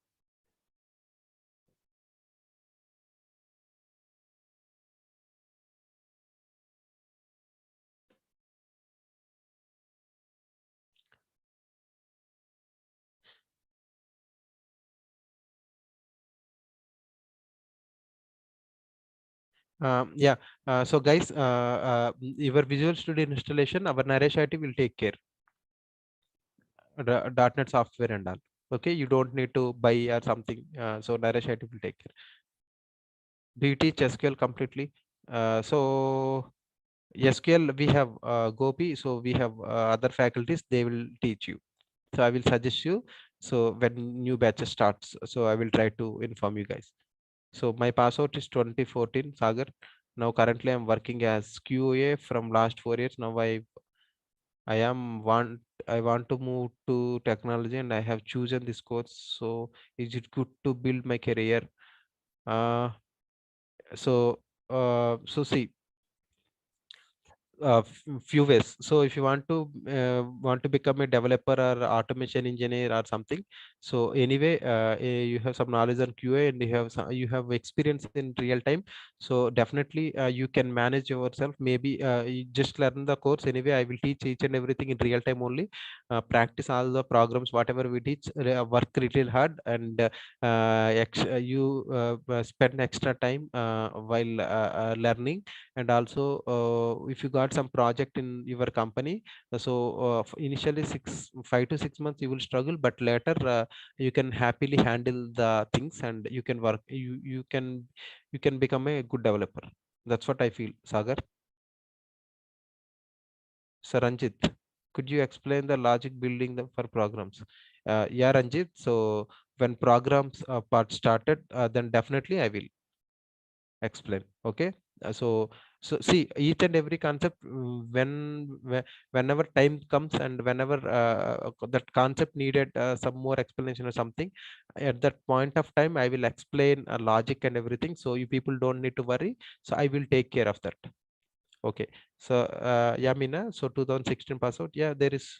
Yeah. So guys, your Visual Studio installation, our Naresh IT will take care. .NET software and all. Okay, you don't need to buy or something. So Naresh IT will take care. Do you teach SQL completely? So SQL we have Gopi, so we have other faculties. They will teach you. So I will suggest you So when new batches starts, so I will try to inform you guys. So my passout is 2014, Sagar. Now currently I'm working as QA from last 4 years. Now I want to move to technology and I have chosen this course. So is it good to build my career? Uh, so see, few ways. So if you want to become a developer or automation engineer or something, so anyway, you have some knowledge on QA and you have experience in real time. So definitely you can manage yourself. Maybe you just learn the course anyway. I will teach each and everything in real time only. Practice all the programs whatever we teach. Work little hard and you spend extra time while learning. And also if you got some project in your company, so initially 5 to 6 months you will struggle, but later you can happily handle the things and you can work, you can become a good developer. That's what I feel, Sagar. So Ranjit, could you explain the logic building for programs? Yeah, Ranjit. So when programs part started, then definitely I will explain. Okay. So see, each and every concept, whenever time comes and whenever that concept needed some more explanation or something, at that point of time I will explain logic and everything, so you people don't need to worry. So I will take care of that. Okay. So yeah, Mina, so 2016 pass out. Yeah, there is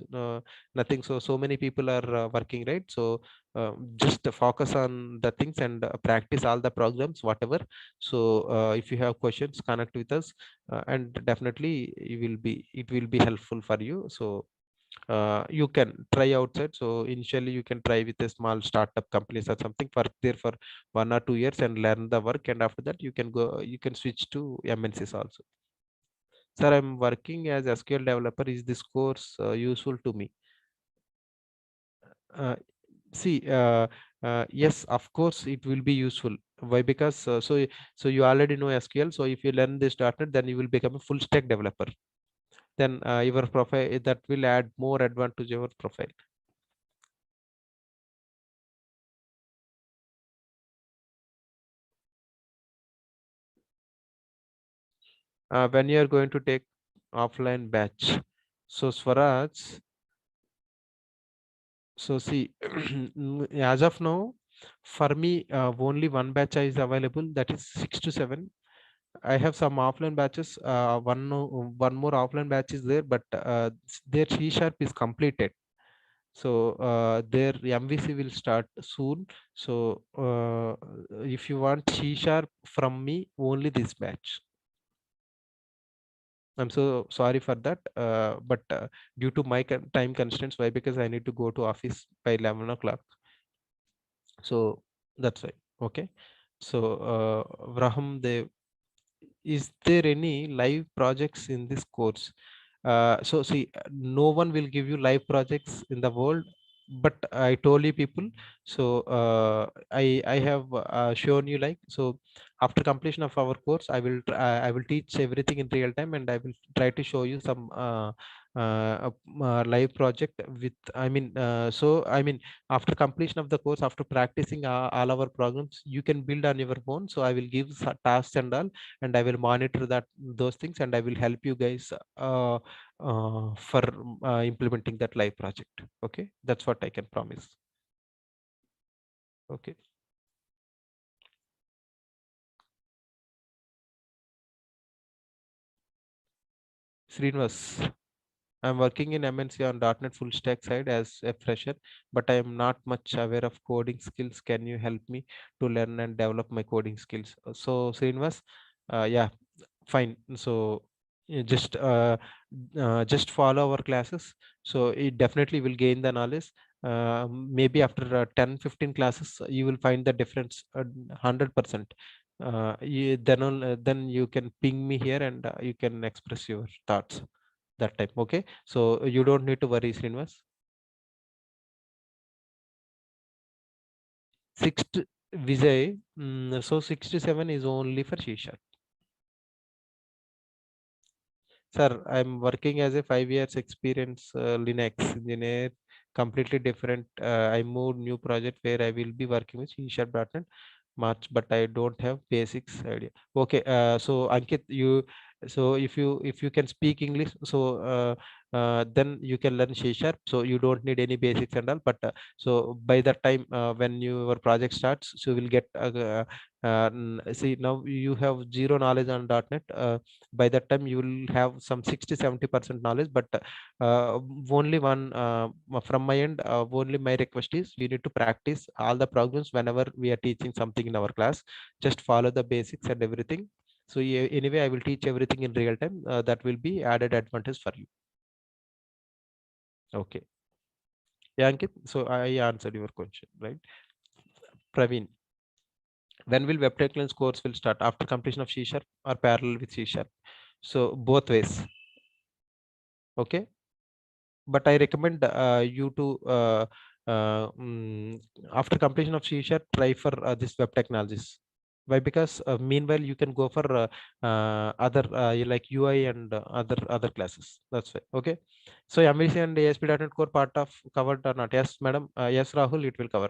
nothing. So many people are working, right? So just focus on the things and practice all the programs, whatever. So if you have questions, connect with us, and definitely it will be helpful for you. So you can try outside. So initially you can try with a small startup companies or something, work there for 1 or 2 years and learn the work, and after that you can switch to MNCs also. Sir, I'm working as SQL developer. Is this course useful to me? Uh, see, yes, of course, it will be useful. Why? Because so you already know SQL. So if you learn this .NET, then you will become a full stack developer. Then your profile, that will add more advantage to your profile. When you are going to take offline batch, so Swaraj, so see, as of now, for me, only one batch is available. That is 6 to 7. I have some offline batches. One more offline batch is there, but their C sharp is completed. So their MVC will start soon. So if you want C sharp from me, only this batch. I'm so sorry for that, but due to my time constraints, why? Because I need to go to office by 11 o'clock. So that's why. Okay. So Vraham, is there any live projects in this course? So see, no one will give you live projects in the world, but I told you people. So I have shown you, like, so after completion of our course, I will teach everything in real time, and I will try to show you some live project with, I mean, after completion of the course, after practicing all our programs, you can build on your own. So I will give tasks and all, and I will monitor that those things, and I will help you guys for implementing that live project. Okay, that's what I can promise. Okay. Srinivas, I'm working in MNC on .NET full stack side as a fresher, but I am not much aware of coding skills. Can you help me to learn and develop my coding skills? So Srinivas, yeah, fine. So just follow our classes. So it definitely will gain the knowledge. Maybe after 10 15 classes you will find the difference 100%. Then you can ping me here, and you can express your thoughts that time. Okay, so you don't need to worry, Srinivas. Sixth, Vijay, so 67 is only for C sharp. Sir, I'm working as a 5 years experience Linux engineer. completely different. I moved new project where I will be working with csharp.net March, but I don't have basics idea. Okay, so Ankit, you, so if you can speak English, so then you can learn C sharp. So you don't need any basics and all. But so by that time, when your project starts, so you will get see, now you have zero knowledge on .NET. By that time you will have some 60-70% knowledge. But only one from my end, only my request is you need to practice all the programs whenever we are teaching something in our class. Just follow the basics and everything. So anyway, I will teach everything in real time. That will be added advantage for you. Okay. Yeah, Ankit, so I answered your question, right? Praveen, when will web technology course will start, after completion of C sharp or parallel with C sharp? So both ways. Okay, but I recommend you to after completion of C sharp, try for this web technologies. Why? Because meanwhile you can go for other like UI and other classes. That's why. Okay. So MVC and ASP.NET Core part of covered or not? Yes, madam. Yes, Rahul, it will cover.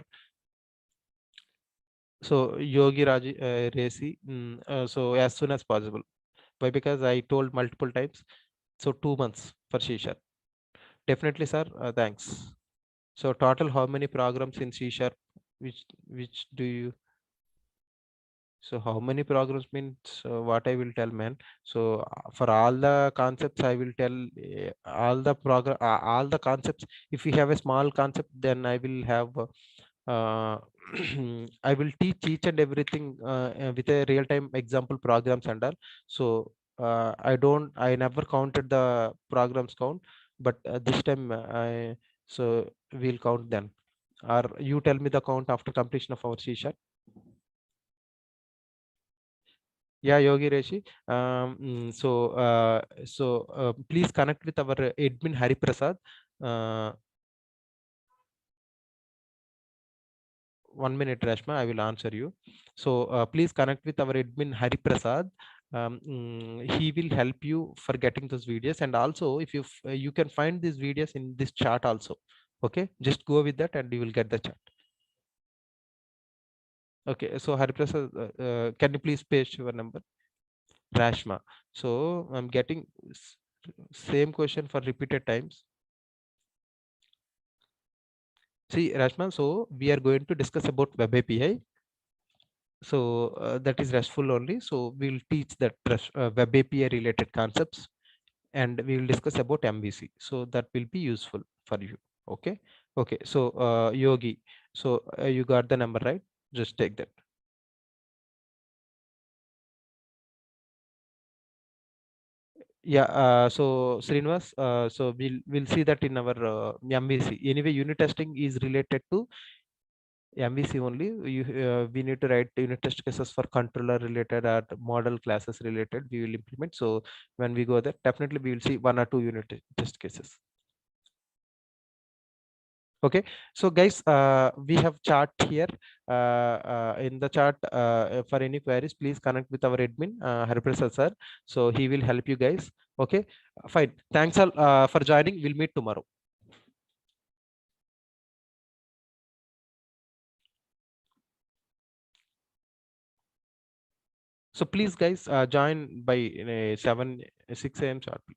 So Yogi Raji Resi. So as soon as possible. Why? Because I told multiple times. So 2 months for C sharp. Definitely, sir. Thanks. So total, how many programs in C sharp? Which do you? So how many programs means what I will tell, man. So for all the concepts, I will tell all the program, all the concepts. If you have a small concept, then I will have. I will teach each and everything with a real-time example programs and all. So I never counted the programs count, but this time so we'll count them. Or you tell me the count after completion of our C sharp. Yeah, Yogi Reshi. Please connect with our admin Hari Prasad. Uh, 1 minute, Rashma, I will answer you. So please connect with our admin Hari Prasad. He will help you for getting those videos, and also if you can find these videos in this chart also. Okay, just go with that and you will get the chart. Okay, so Hari Prasad, can you please paste your number? Rashma. So I'm getting same question for repeated times. See, Rashma, so we are going to discuss about web API. So that is RESTful only. So we'll teach that web API related concepts, and we will discuss about MVC. So that will be useful for you. Okay. Okay. So Yogi, so you got the number, right? Just take that. Yeah. So Srinivas, so we'll see that in our MVC. Anyway, unit testing is related to MVC only. We need to write unit test cases for controller related or model classes related. We will implement. So when we go there, definitely we will see 1 or 2 unit test cases. Okay, so guys, we have chart here. In the chart, for any queries, please connect with our admin, Hariprasad sir. So he will help you guys. Okay, fine. Thanks all for joining. We'll meet tomorrow. So please, guys, join by 6 a.m. sharply.